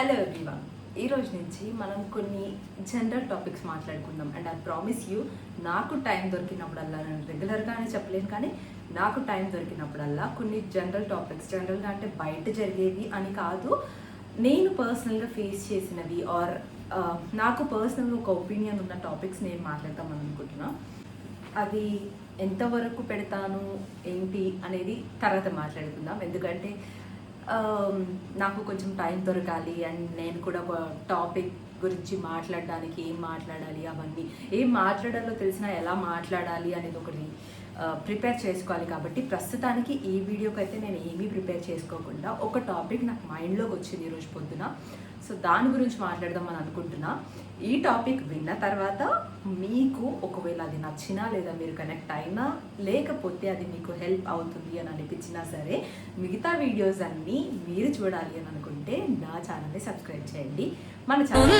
Hello everyone. ఈ రోజు నుంచి మనం కొన్ని జనరల్ టాపిక్స్ మాట్లాడుకుందాం. అండ్ ఐ ప్రామిస్ యూ, నాకు టైం దొరికినప్పుడల్లా, నేను రెగ్యులర్గా అని చెప్పలేను కానీ నాకు టైం దొరికినప్పుడల్లా కొన్ని జనరల్ టాపిక్స్, జనరల్గా అంటే బయట జరిగేవి అని కాదు, నేను పర్సనల్గా ఫేస్ చేసినవి ఆర్ నాకు పర్సనల్గా ఒక ఒపీనియన్ ఉన్న టాపిక్స్ నేను మాట్లాడతామని అనుకుంటున్నా. అది ఎంతవరకు పెడతాను ఏంటి అనేది తర్వాత మాట్లాడుకుందాం. ఎందుకంటే నాకు కొంచెం టైం దొరకాలి అండ్ నేను కూడా ఒక టాపిక్ గురించి మాట్లాడడానికి ఏం మాట్లాడాలి, అవన్నీ ఏం మాట్లాడాలో తెలిసినా ఎలా మాట్లాడాలి అనేది ఒకటి ప్రిపేర్ చేసుకోవాలి. కాబట్టి ప్రస్తుతానికి ఈ వీడియోకి అయితే నేను ఏమీ ప్రిపేర్ చేసుకోకుండా ఒక టాపిక్ నాకు మైండ్లోకి వచ్చింది ఈరోజు పొద్దున. సో దాని గురించి మాట్లాడదామని అనుకుంటున్నా. ఈ టాపిక్ విన్న తర్వాత మీకు ఒకవేళ అది నచ్చినా లేదా మీరు కనెక్ట్ అయినా లేకపోతే అది మీకు హెల్ప్ అవుతుంది అని అనిపించినా సరే, మిగతా వీడియోస్ అన్నీ మీరు చూడాలి అని అనుకుంటే నా ఛానల్ని సబ్స్క్రైబ్ చేయండి. మన ఛానల్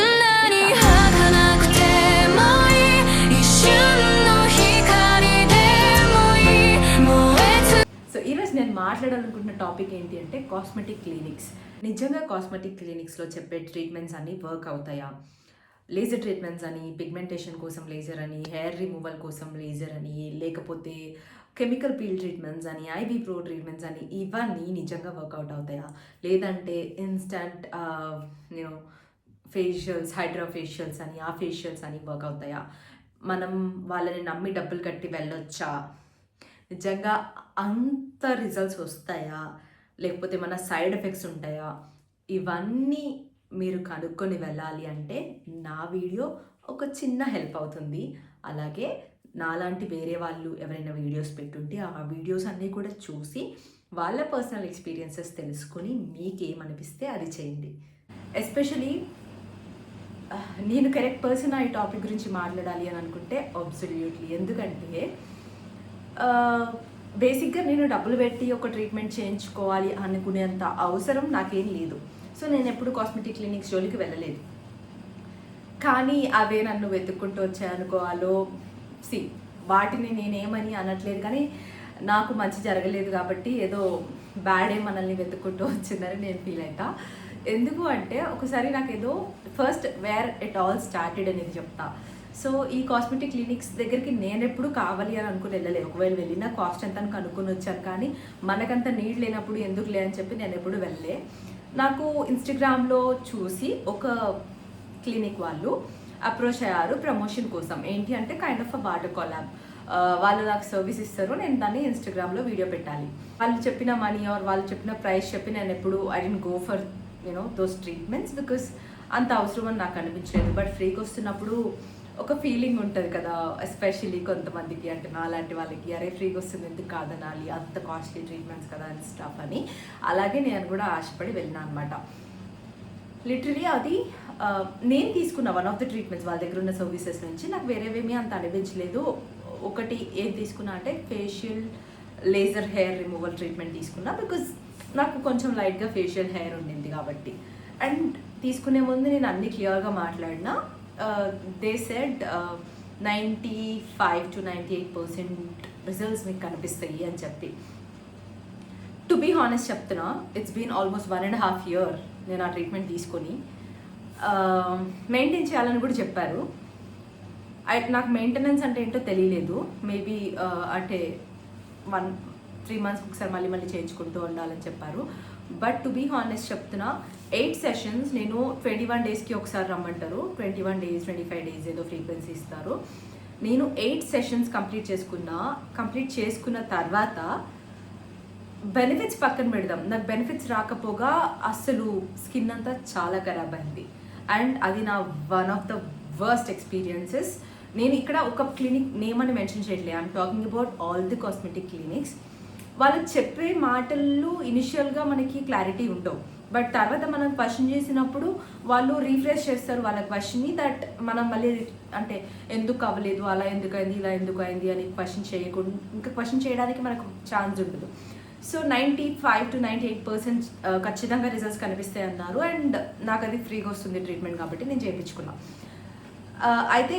సో ఈరోజు నేను మాట్లాడాలనుకుంటున్న టాపిక్ ఏంటి అంటే కాస్మెటిక్ క్లినిక్స్. నిజంగా కాస్మెటిక్ క్లినిక్స్లో చెప్పే ట్రీట్మెంట్స్ అన్నీ వర్క్ అవుతాయా? లేజర్ ట్రీట్మెంట్స్ అని, పిగ్మెంటేషన్ కోసం లేజర్ అని, హెయిర్ రిమూవల్ కోసం లేజర్ అని, లేకపోతే కెమికల్ పీల్ ట్రీట్మెంట్స్ అని, ఐవి ప్రో ట్రీట్మెంట్స్ అని, ఇవన్నీ నిజంగా వర్కౌట్ అవుతాయా? లేదంటే ఇన్స్టంట్ ఫేషియల్స్, హైడ్రా ఫేషియల్స్ అని, ఆ ఫేషియల్స్ అని వర్క్ అవుతాయా? మనం వాళ్ళని నమ్మి డబ్బులు కట్టి వెళ్ళొచ్చా? నిజంగా అంత రిజల్ట్స్ వస్తాయా? లేకపోతే మన సైడ్ ఎఫెక్ట్స్ ఉంటాయా? ఇవన్నీ మీరు కనుక్కొని వెళ్ళాలి అంటే నా వీడియో ఒక చిన్న హెల్ప్ అవుతుంది. అలాగే నాలాంటి వేరే వాళ్ళు ఎవరైనా వీడియోస్ పెట్టుంటే ఆ వీడియోస్ అన్నీ కూడా చూసి వాళ్ళ పర్సనల్ ఎక్స్పీరియన్సెస్ తెలుసుకొని మీకేమనిపిస్తే అది చేయండి. ఎస్పెషలీ నేను కరెక్ట్ పర్సన్ ఈ టాపిక్ గురించి మాట్లాడాలి అని అనుకుంటే అబ్సల్యూట్లీ. ఎందుకంటే బేసిక్గా నేను డబ్బులు పెట్టి ఒక ట్రీట్మెంట్ చేయించుకోవాలి అనుకునేంత అవసరం నాకేం లేదు. సో నేను ఎప్పుడు కాస్మెటిక్ క్లినిక్స్ జోలికి వెళ్ళలేదు. కానీ అవే నన్ను వెతుక్కుంటూ వచ్చాయనుకోవాలో, వాటిని నేనేమని అనట్లేదు, కానీ నాకు మంచి జరగలేదు కాబట్టి ఏదో బ్యాడే మనల్ని వెతుక్కుంటూ వచ్చిందని నేను ఫీల్ అవుతా. ఎందుకు అంటే ఒకసారి నాకు ఏదో first where it all started అనేది చెప్తా. సో ఈ కాస్మెటిక్ క్లినిక్స్ దగ్గరికి నేను ఎప్పుడు కావాలి అని అనుకుని వెళ్ళలేదు. ఒకవేళ వెళ్ళినా కాస్ట్ ఎంత అని కనుక్కొని వచ్చాను, కానీ మనకంత నీడ్ లేనప్పుడు ఎందుకు లే అని చెప్పి నేను ఎప్పుడు వెళ్ళలే. నాకు ఇన్స్టాగ్రామ్లో చూసి ఒక క్లినిక్ వాళ్ళు అప్రోచ్ అయ్యారు ప్రమోషన్ కోసం. ఏంటి అంటే kind of a water collab. వాళ్ళు నాకు సర్వీస్ ఇస్తారు, నేను దాన్ని ఇన్స్టాగ్రామ్లో వీడియో పెట్టాలి. వాళ్ళు చెప్పిన మనీ ఆర్ వాళ్ళు చెప్పిన ప్రైస్ చెప్పి నేను ఎప్పుడు I don't go for those treatments because అంత అవసరం అని నాకు అనిపించలేదు. బట్ ఫ్రీకి వస్తున్నప్పుడు ఒక ఫీలింగ్ ఉంటుంది కదా, ఎస్పెషల్లీ కొంతమందికి, అంటే నా లాంటి వాళ్ళకి, అరే ఫ్రీగా వస్తుంది ఎందుకు కాదనాలి, అంత కాస్ట్లీ ట్రీట్మెంట్స్ కదా అని స్టాఫ్ అని. అలాగే నేను కూడా ఆశపడి వెళ్ళినా అనమాట. లిటరలీ అది నేను తీసుకున్న వన్ ఆఫ్ ద ట్రీట్మెంట్స్ వాళ్ళ దగ్గర ఉన్న సర్వీసెస్ నుంచి నాకు వేరేవేమీ అంత అనిపించలేదు. ఒకటి ఏం తీసుకున్నా అంటే facial laser hair removal treatment తీసుకున్నా, బికాజ్ నాకు కొంచెం లైట్గా ఫేషియల్ హెయిర్ ఉండింది కాబట్టి. అండ్ తీసుకునే ముందు నేను అన్ని క్లియర్గా మాట్లాడినా. దే సెడ్ 95 to 98% రిజల్ట్స్ మీకు కనిపిస్తాయి అని చెప్పి. టు బీ హానెస్ట్ చెప్తున్నా, ఇట్స్ బీన్ ఆల్మోస్ట్ 1.5 year నేను ఆ ట్రీట్మెంట్ తీసుకొని మెయింటైన్ చేయాలని కూడా చెప్పారు. నాకు మెయింటెనెన్స్ అంటే ఏంటో తెలియలేదు. మేబీ అంటే 3 months ఒకసారి మళ్ళీ మళ్ళీ చేయించుకుంటూ ఉండాలని చెప్పారు. బట్ టు బీ హానెస్ట్ చెప్తున్నా, 8 sessions నేను 21 daysకి ఒకసారి రమ్మంటారు. 21 days 25 days ఏదో ఫ్రీక్వెన్సీ ఇస్తారు. నేను 8 sessions కంప్లీట్ చేసుకున్న తర్వాత బెనిఫిట్స్ పక్కన పెడదాం, నాకు బెనిఫిట్స్ రాకపోగా అస్సలు స్కిన్ అంతా చాలా ఖరాబ్ అయింది. అండ్ అది నా one of the worst experiences. నేను ఇక్కడ ఒక క్లినిక్ నేమ్ అని మెన్షన్ చేయట్లేదు, I'm talking about all the cosmetic clinics. వాళ్ళు చెప్పే మాటలు ఇనిషియల్గా మనకి క్లారిటీ ఉండవు, బట్ తర్వాత మనం క్వశ్చన్ చేసినప్పుడు వాళ్ళు రీఫ్రెష్ చేస్తారు వాళ్ళ క్వశ్చన్ని. దట్ మనం మళ్ళీ అంటే ఎందుకు అవ్వలేదు, అలా ఎందుకు అయింది, ఇలా ఎందుకు అయింది అని క్వశ్చన్ చేయకుండా ఇంకా క్వశ్చన్ చేయడానికి మనకు ఛాన్స్ ఉండదు. సో 95 to 98% ఖచ్చితంగా రిజల్ట్స్ కనిపిస్తాయి అన్నారు. అండ్ నాకు అది ఫ్రీగా వస్తుంది ట్రీట్మెంట్ కాబట్టి నేను చేయించుకున్నా. అయితే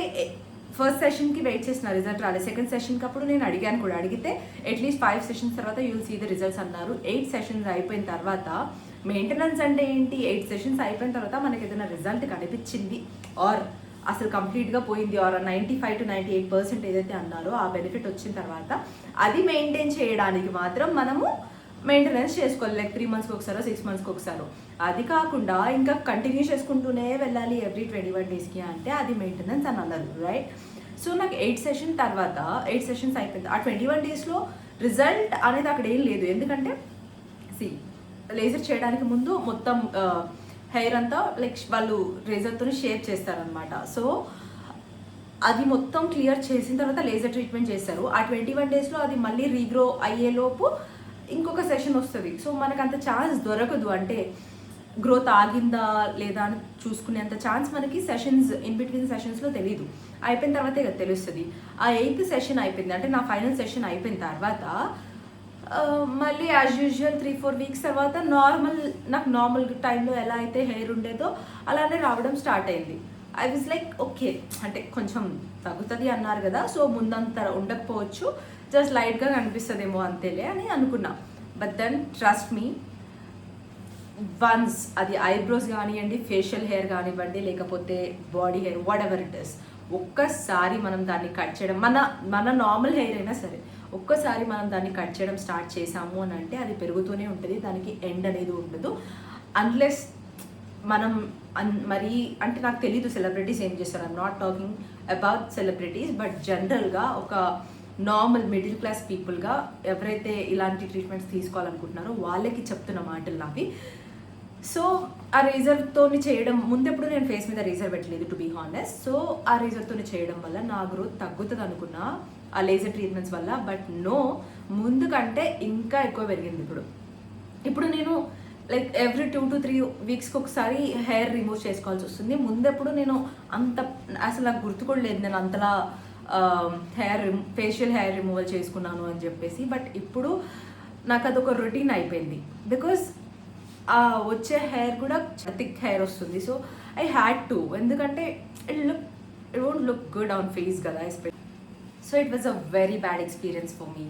ఫస్ట్ సెషన్కి వెయిట్ చేసిన రిజల్ట్ రాలేదు. సెకండ్ సెషన్కి అప్పుడు నేను అడిగాను కూడా, అడిగితే అట్లీస్ట్ 5 sessions తర్వాత you will see the results అన్నారు. 8 sessions అయిపోయిన తర్వాత మెయింటెనెన్స్ అంటే ఏంటి, 8 సెషన్స్ అయిపోయిన తర్వాత మనకి ఏదైనా రిజల్ట్ కనిపించింది ఆర్ అసలు కంప్లీట్గా పోయింది ఆర్ 95 to 98% ఏదైతే అన్నారో ఆ బెనిఫిట్ వచ్చిన తర్వాత అది మెయింటైన్ చేయడానికి మాత్రం మనము మెయింటెనెన్స్ చేసుకోవాలి. లైక్ 3 monthsకి ఒకసారో 6 monthsకి ఒకసారో. అది కాకుండా ఇంకా కంటిన్యూ చేసుకుంటూనే వెళ్ళాలి ఎవ్రీ 21 daysకి అంటే అది మెయింటెనెన్స్ అని అన్నారు, రైట్? సో నాకు 8 సెషన్స్ అయిపోయింది. ఆ 21 daysలో రిజల్ట్ అనేది అక్కడ ఏం లేదు. ఎందుకంటే లేజర్ చేయడానికి ముందు మొత్తం హెయిర్ అంతా లైక్ వాళ్ళు రేజర్తో షేప్ చేస్తారనమాట. సో అది మొత్తం క్లియర్ చేసిన తర్వాత లేజర్ ట్రీట్మెంట్ చేస్తారు. ఆ 21 daysలో అది మళ్ళీ రీగ్రో అయ్యేలోపు ఇంకొక సెషన్ వస్తుంది. సో మనకు అంత ఛాన్స్ దొరకదు, అంటే గ్రోత్ ఆగిందా లేదా అని చూసుకునేంత ఛాన్స్ మనకి సెషన్స్ ఇన్ బిట్వీన్ సెషన్స్లో తెలియదు. అయిపోయిన తర్వాతే కదా తెలుస్తుంది. ఆ 8th సెషన్ అయిపోయింది, అంటే నా ఫైనల్ సెషన్ అయిపోయిన తర్వాత మళ్ళీ యాజ్ యూజువల్ 3-4 weeks తర్వాత నాకు నార్మల్ టైంలో ఎలా అయితే హెయిర్ ఉండేదో అలానే రావడం స్టార్ట్ అయింది. ఐ వాజ్ లైక్ ఓకే, అంటే కొంచెం తగ్గుతుంది అన్నారు కదా, సో ముందంత ఉండకపోవచ్చు, జస్ట్ లైట్గా కనిపిస్తుందేమో అంతేలే అని అనుకున్నా. But then trust me, once అది ఐబ్రోస్ కానివ్వండి, ఫేషియల్ హెయిర్ కానివ్వండి, లేకపోతే body hair, whatever it is, ఒక్కసారి మనం దాన్ని కట్ చేయడం, మన నార్మల్ హెయిర్ అయినా సరే ఒక్కసారి మనం దాన్ని కట్ చేయడం స్టార్ట్ చేసాము అని అంటే అది పెరుగుతూనే ఉంటుంది, దానికి ఎండ్ అనేది ఉండదు. అన్లెస్ మనం మరీ, అంటే నాకు తెలీదు సెలబ్రిటీస్ ఏం చేస్తారు, I'm not talking about celebrities, but జనరల్గా ఒక నార్మల్ మిడిల్ క్లాస్ పీపుల్గా ఎవరైతే ఇలాంటి ట్రీట్మెంట్స్ తీసుకోవాలనుకుంటున్నారో వాళ్ళకి చెప్తున్న మాటలు నావి. సో ఆ రేజర్తో చేయడం, ముందెప్పుడు నేను ఫేస్ మీద రేజర్ పెట్టలేదు టు బీ హానెస్ట్. సో ఆ రేజర్తో చేయడం వల్ల నా గ్రోత్ తగ్గుతుంది అనుకున్నా ఆ లేజర్ ట్రీట్మెంట్స్ వల్ల. బట్ నో, ముందు కంటే ఇంకా ఎక్కువ పెరిగింది ఇప్పుడు నేను లైక్ ఎవ్రీ 2 to 3 weeksకి ఒకసారి హెయిర్ రిమూవ్ చేసుకోవాల్సి వస్తుంది. ముందెప్పుడు నేను అంత అసలు నాకు గుర్తు కూడా లేదు నేను అంతలా ఫేషియల్ హెయిర్ రిమూవల్ చేసుకున్నాను అని చెప్పేసి. బట్ ఇప్పుడు నాకు అదొక రొటీన్ అయిపోయింది, బికాస్ వచ్చే హెయిర్ కూడా థిక్ హెయిర్ వస్తుంది. సో ఐ హ్యాడ్ టు, ఎందుకంటే it won't look good on face కదా. So it was a very bad experience for me.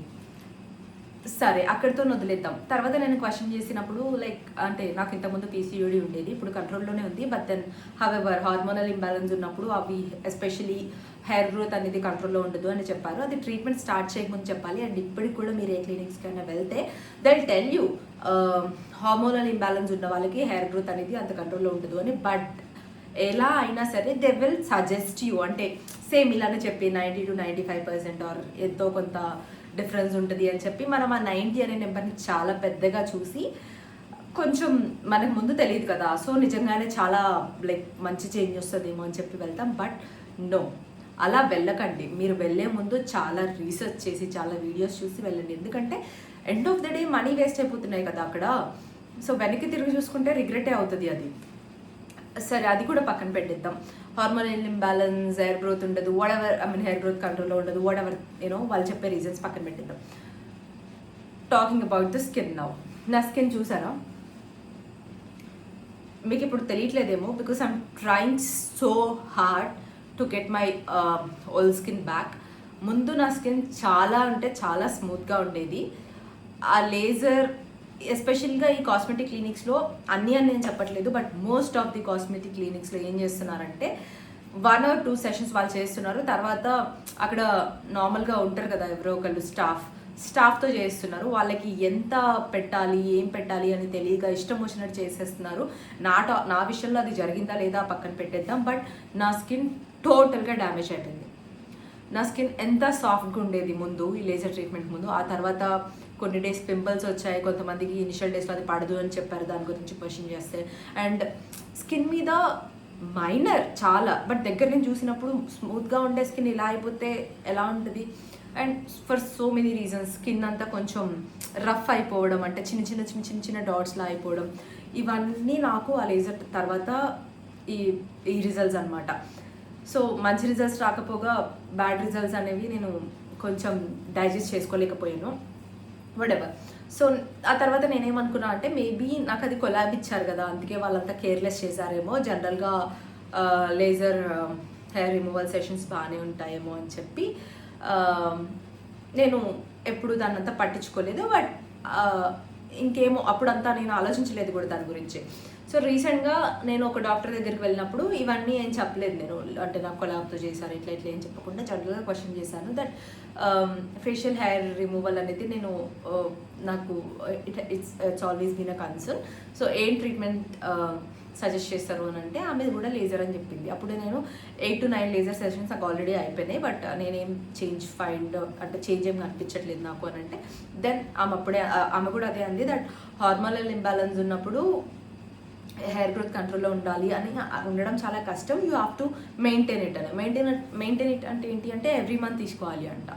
సరే, అక్కడితో వదిలేద్దాం. తర్వాత నేను క్వశ్చన్ చేసినప్పుడు లైక్, అంటే నాకు ఇంతకుముందు PCOD ఉండేది, ఇప్పుడు కంట్రోల్లోనే ఉంది. But then however hormonal imbalance ఉన్నప్పుడు అవి ఎస్పెషలీ హెయిర్ గ్రోత్ అనేది కంట్రోల్లో ఉండదు అని చెప్పారు. అది ట్రీట్మెంట్ స్టార్ట్ చేయకముందు చెప్పాలి. అండ్ ఇప్పటికి కూడా మీరు ఏ క్లినిక్స్కైనా వెళ్తే they will tell you hormonal imbalance ఉన్న వాళ్ళకి హెయిర్ గ్రోత్ అనేది అంత కంట్రోల్లో ఉండదు అని. బట్ ఎలా అయినా సరే దే విల్ సజెస్ట్ యూ, అంటే సేమ్ ఇలానే చెప్పి 90 to 95% ఆర్ ఎంతో కొంత డిఫరెన్స్ ఉంటుంది అని చెప్పి మనం ఆ 90 అనే నెంబర్ని చాలా పెద్దగా చూసి, కొంచెం మనకు ముందు తెలియదు కదా, సో నిజంగానే చాలా లైక్ మంచి చేంజ్ వస్తుందేమో అని చెప్పి వెళ్తాం. బట్ నో, అలా వెళ్ళకండి. మీరు వెళ్ళే ముందు చాలా రీసెర్చ్ చేసి చాలా వీడియోస్ చూసి వెళ్ళండి. ఎందుకంటే end of the day money waste అయిపోతున్నాయి కదా అక్కడ. సో వెనక్కి తిరిగి చూసుకుంటే రిగ్రెటే అవుతుంది అది. సరే, అది కూడా పక్కన పెట్టేద్దాం. హార్మోనల్ ఇంబ్యాలెన్స్, హెయిర్ గ్రోత్ ఉండదు, వాట్ ఎవర్, హెయిర్ గ్రోత్ కంట్రోల్లో ఉండదు, వాట్ ఎవర్ వాళ్ళు చెప్పే రీజన్స్ పక్కన పెట్టేద్దాం. Talking about the skin now. నా స్కిన్ చూసారా? మీకు ఇప్పుడు తెలియట్లేదేమో, because I'm trying so hard to get my old skin back. ముందు నా స్కిన్ చాలా అంటే చాలా స్మూత్గా ఉండేది. ఆ లేజర్ ఎస్పెషల్గా ఈ కాస్మెటిక్ క్లినిక్స్లో అన్నీ అని నేను చెప్పట్లేదు, but most of the cosmetic క్లినిక్స్లో ఏం చేస్తున్నారంటే 1 or 2 sessions వాళ్ళు చేస్తున్నారు. తర్వాత అక్కడ నార్మల్గా ఉంటారు కదా ఎవరో ఒకళ్ళు స్టాఫ్తో చేస్తున్నారు. వాళ్ళకి ఎంత పెట్టాలి ఏం పెట్టాలి అని తెలియక ఇష్టం వచ్చినట్టు చేసేస్తున్నారు. నా విషయంలో అది జరిగిందా లేదా పక్కన పెట్టేద్దాం. బట్ నా స్కిన్ టోటల్గా డ్యామేజ్ అయిపోయింది. నా స్కిన్ ఎంత సాఫ్ట్గా ఉండేది ముందు ఈ లేజర్ ట్రీట్మెంట్ ముందు, ఆ తర్వాత కొన్ని డేస్ పింపుల్స్ వచ్చాయి. కొంతమందికి ఇనిషియల్ డేస్లో అది పడదు అని చెప్పారు, దాని గురించి క్వశ్చన్ చేస్తే. అండ్ స్కిన్ మీద మైనర్ చాలా, బట్ దగ్గర నేను చూసినప్పుడు స్మూత్గా ఉండే స్కిన్ ఇలా అయిపోతే ఎలా ఉంటుంది. And for so many reasons skin అంతా కొంచెం రఫ్ అయిపోవడం, అంటే చిన్న చిన్న డాట్స్లా అయిపోవడం, ఇవన్నీ నాకు ఆ లేజర్ తర్వాత ఈ రిజల్ట్స్ అనమాట. సో మంచి రిజల్ట్స్ రాకపోగా బ్యాడ్ రిజల్ట్స్ అనేవి నేను కొంచెం డైజెస్ట్ చేసుకోలేకపోయాను, వడెవర్. సో ఆ తర్వాత నేనేమనుకున్నా అంటే మేబీ నాకు అది కొలాబ్ ఇచ్చారు కదా, అందుకే వాళ్ళంతా కేర్లెస్ చేశారేమో, జనరల్గా లేజర్ హెయిర్ రిమూవల్ సెషన్స్ బాగానే ఉంటాయేమో అని చెప్పి నేను ఎప్పుడు దాన్ని అంతా పట్టించుకోలేదు. బట్ ఇంకేమో అప్పుడంతా నేను ఆలోచించలేదు కూడా దాని గురించి. సో రీసెంట్గా నేను ఒక డాక్టర్ దగ్గరికి వెళ్ళినప్పుడు ఇవన్నీ ఏం చెప్పలేదు నేను, అంటే నాకు కొలాబ్తో చేశారు ఇట్లా ఇట్లా ఏం చెప్పకుండా జనరల్గా క్వశ్చన్ చేశాను దట్ ఫేషియల్ హెయిర్ రిమూవల్ అనేది నేను నాకు it's always been a concern. So ఏం ట్రీట్మెంట్ సజెస్ట్ చేస్తారు అని అంటే ఆమె కూడా లేజర్ అని చెప్పింది. అప్పుడు నేను 8 to 9 లేజర్ సెషన్స్ నాకు ఆల్రెడీ అయిపోయినాయి, బట్ నేనేం చేంజ్ ఏం కనిపించట్లేదు నాకు అని అంటే దెన్ ఆమె కూడా అదే అంది దట్ హార్మోనల్ ఇంబ్యాలెన్స్ ఉన్నప్పుడు హెయిర్ గ్రోత్ కంట్రోల్లో ఉండాలి అని ఉండడం చాలా కష్టం, you have to maintain it అని. మెయింటైన్ ఇట్ అంటే ఏంటి అంటే ఎవ్రీ మంత్ తీసుకోవాలి అంట,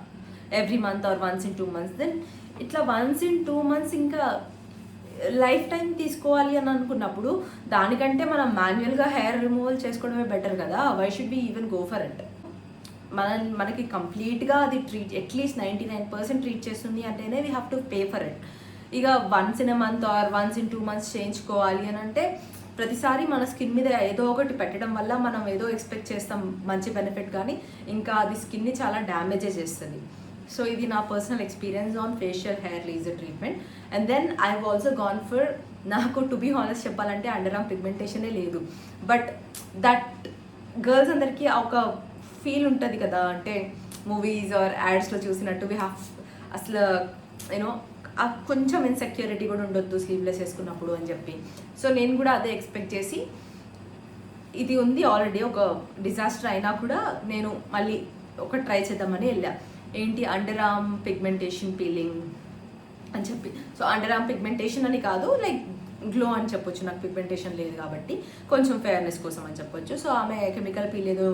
every month or once in 2 months. Then ఇట్లా వన్స్ ఇన్ 2 months ఇంకా లైఫ్ టైం తీసుకోవాలి అని అనుకున్నప్పుడు దానికంటే మనం మాన్యువల్గా హెయిర్ రిమూవల్ చేసుకోవడమే బెటర్ కదా. Why should be even go for it? మనకి కంప్లీట్గా అది అట్లీస్ట్ 99% ట్రీట్ చేస్తుంది అంటేనే we have to pay for it. ఇక once in a month or once in 2 months చేయించుకోవాలి అని అంటే ప్రతిసారి మన స్కిన్ మీద ఏదో ఒకటి పెట్టడం వల్ల మనం ఏదో ఎక్స్పెక్ట్ చేస్తాం మంచి బెనిఫిట్, కానీ ఇంకా అది స్కిన్ని చాలా డ్యామేజే చేస్తుంది. సో ఇది నా personal experience on facial hair laser treatment. And then I have also gone for, నాకు టు బీ హానెస్ట్ చెప్పాలంటే అండర్ ఆర్మ్ పిగ్మెంటేషనే లేదు, బట్ దట్ గర్ల్స్ అందరికీ ఒక ఫీల్ ఉంటుంది కదా, అంటే మూవీస్ ఆర్ యాడ్స్లో చూసినట్టు వీ హ్యావ్ అసలు యూనో కొంచెం ఇన్సెక్యూరిటీ కూడా ఉండొద్దు స్లీవ్లెస్ వేసుకున్నప్పుడు అని చెప్పి. సో నేను కూడా అదే ఎక్స్పెక్ట్ చేసి ఇది ఉంది ఆల్రెడీ, ఒక డిజాస్టర్ అయినా కూడా నేను మళ్ళీ ఒక ట్రై చేద్దామని వెళ్ళా. ఏంటి అండర్ ఆర్మ్ పిగ్మెంటేషన్ పీలింగ్ అని చెప్పి. సో అండర్ ఆర్మ్ పిగ్మెంటేషన్ అని కాదు, లైక్ గ్లో అని చెప్పొచ్చు, నాకు పిగ్మెంటేషన్ లేదు కాబట్టి కొంచెం ఫేర్నెస్ కోసం అని చెప్పొచ్చు. సో ఆమె కెమికల్ పీల్ ఏదో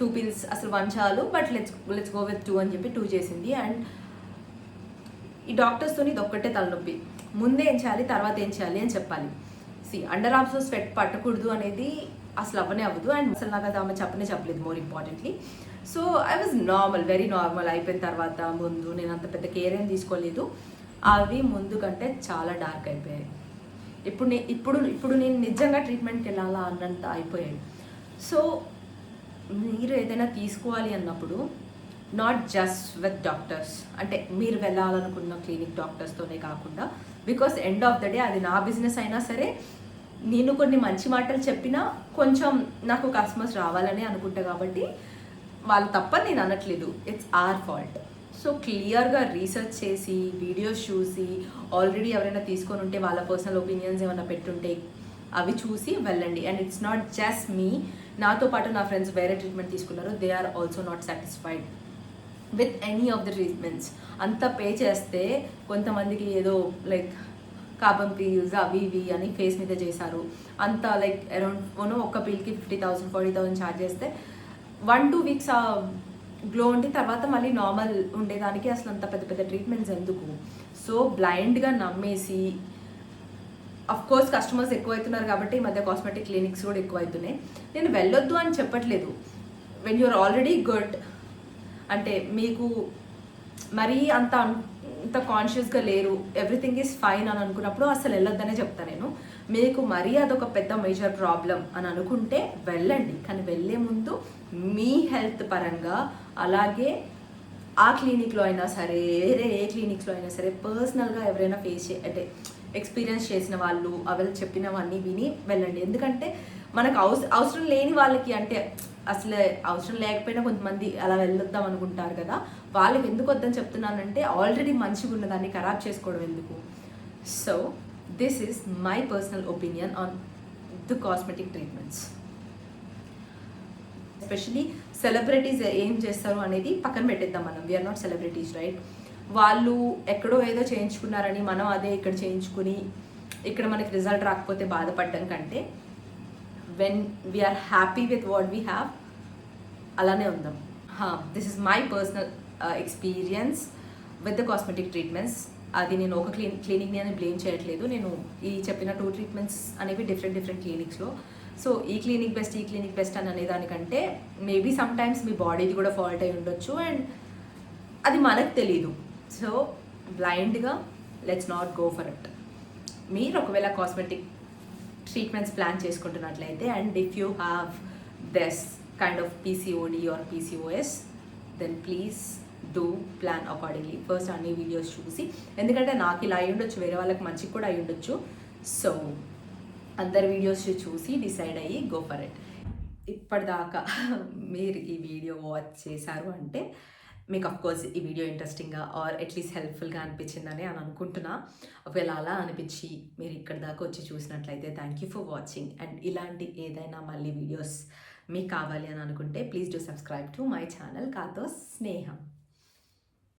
2 pills అసలు 1 చాలు, బట్ లెట్స్ గో విత్ 2 అని చెప్పి 2 చేసింది. అండ్ ఈ డాక్టర్స్తో ఇది ఒక్కటే తలనొప్పి, ముందే ఏం చేయాలి తర్వాత ఏం చేయాలి అని చెప్పాలి. అండర్ ఆర్మ్స్లో స్వెట్ పట్టకూడదు అనేది అసలు అవ్వనే అవ్వదు. అండ్ అసలు నాకు అది ఆమె చెప్పలేదు more importantly. So I was normal, very normal. అయిపోయిన తర్వాత ముందు నేను అంత పెద్ద కేర్ ఏం తీసుకోలేదు, అవి ముందు కంటే చాలా డార్క్ అయిపోయాయి. ఇప్పుడు నేను నిజంగా ట్రీట్మెంట్కి వెళ్ళాలా అన్నంత అయిపోయాయి. సో మీరు ఏదైనా తీసుకోవాలి అన్నప్పుడు నాట్ జస్ట్ విత్ డాక్టర్స్, అంటే మీరు వెళ్ళాలనుకున్న క్లినిక్ డాక్టర్స్తోనే కాకుండా, because end of the day అది నా బిజినెస్ అయినా సరే నేను కొన్ని మంచి మాటలు చెప్పినా కొంచెం నాకు కస్టమర్స్ రావాలని అనుకుంటా కాబట్టి వాళ్ళు తప్ప నేను అనట్లేదు, ఇట్స్ ఆర్ ఫాల్ట్. సో క్లియర్గా రీసెర్చ్ చేసి వీడియోస్ చూసి ఆల్రెడీ ఎవరైనా తీసుకొని ఉంటే వాళ్ళ పర్సనల్ ఒపీనియన్స్ ఏమైనా పెట్టుంటే అవి చూసి వెళ్ళండి. And it's not just me, నాతో పాటు నా ఫ్రెండ్స్ వేరే ట్రీట్మెంట్ తీసుకున్నారు, they are also not satisfied with any of the treatments. అంత పే చేస్తే కొంతమందికి ఏదో లైక్ కార్బన్ పీల్స్ అవి ఇవి అని ఫేస్ మీద చేశారు, అంత లైక్ అరౌండ్ ఒక్క పీల్కి 50,000 40,000 ఛార్జ్ చేస్తే 1-2 weeks ఆ గ్లో ఉండి తర్వాత మళ్ళీ నార్మల్ ఉండేదానికి అసలు అంత పెద్ద పెద్ద ట్రీట్మెంట్స్ ఎందుకు? సో బ్లైండ్గా నమ్మేసి, అఫ్ కోర్స్ కస్టమర్స్ ఎక్కువ అవుతున్నారు కాబట్టి ఈ మధ్య కాస్మెటిక్ క్లినిక్స్ కూడా ఎక్కువ అవుతున్నాయి. నేను వెళ్ళొద్దు అని చెప్పట్లేదు, వెన్ యూఆర్ ఆల్రెడీ గుడ్, అంటే మీకు మరీ అంత కాన్షియస్గా లేరు, ఎవ్రీథింగ్ ఈజ్ ఫైన్ అని అనుకున్నప్పుడు అసలు వెళ్ళొద్దనే చెప్తాను నేను. మీకు మరీ అదొక పెద్ద మేజర్ ప్రాబ్లం అని అనుకుంటే వెళ్ళండి, కానీ వెళ్ళే ముందు మీ హెల్త్ పరంగా, అలాగే ఆ క్లినిక్లో అయినా సరే వేరే ఏ క్లినిక్స్లో అయినా సరే పర్సనల్గా ఎవరైనా అంటే ఎక్స్పీరియన్స్ చేసిన వాళ్ళు అవి చెప్పినవన్నీ విని వెళ్ళండి. ఎందుకంటే మనకు అవసరం లేని వాళ్ళకి, అంటే అసలు అవసరం లేకపోయినా కొంతమంది అలా వెళ్ళొద్దాం అనుకుంటారు కదా, వాళ్ళకి ఎందుకు వద్దని చెప్తున్నానంటే ఆల్రెడీ మంచిగా ఉన్నదాన్ని ఖరాబ్ చేసుకోవడం ఎందుకు. So this is my personal opinion on the cosmetic treatments. Especially celebrities ఏం చేస్తారు అనేది పక్కన పెట్టేద్దాం, మనం వీఆర్ నాట్ సెలబ్రిటీస్ రైట్. వాళ్ళు ఎక్కడో ఏదో చేయించుకున్నారని మనం అదే ఇక్కడ చేయించుకుని ఇక్కడ మనకి రిజల్ట్ రాకపోతే బాధపడడం కంటే when we are happy with what we have అలానే ఉందాం. This is my personal experience with the cosmetic treatments. అది నేను ఒక క్లినిక్ని అని బ్లేమ్ చేయట్లేదు, నేను ఈ చెప్పిన 2 ట్రీట్మెంట్స్ అనేవి డిఫరెంట్ క్లినిక్స్లో. సో ఈ క్లినిక్ బెస్ట్ అని అనేదానికంటే మేబీ సమ్ టైమ్స్ మీ బాడీది కూడా ఫాల్ట్ అయి ఉండొచ్చు, అండ్ అది మనకు తెలీదు. సో బ్లైండ్గా let's not go for it. మీరు ఒకవేళ కాస్మెటిక్ ట్రీట్మెంట్స్ ప్లాన్ చేసుకుంటున్నట్లయితే, and if you have this kind of PCOD or PCOS, then please do plan accordingly. First అన్ని వీడియోస్ చూసి, ఎందుకంటే నాకు ఇలా అయి ఉండొచ్చు, వేరే వాళ్ళకి మంచిగా కూడా అయి ఉండొచ్చు. సో అందరి వీడియోస్ చూసి డిసైడ్ అయ్యి గో ఫర్ ఇట్. ఇప్పటిదాకా మీరు ఈ వీడియో వాచ్ చేశారు అంటే మీకు అఫ్కోర్స్ ఈ వీడియో ఇంట్రెస్టింగ్గా ఆర్ అట్లీస్ట్ హెల్ప్ఫుల్గా అనిపించిందని అని అనుకుంటున్నా. ఒకవేళ అలా అనిపించి మీరు ఇక్కడ దాకా వచ్చి చూసినట్లయితే thank you for watching. And ఇలాంటి ఏదైనా మళ్ళీ వీడియోస్ మీకు కావాలి అని అనుకుంటే please do subscribe to my channel కాతో స్నేహం.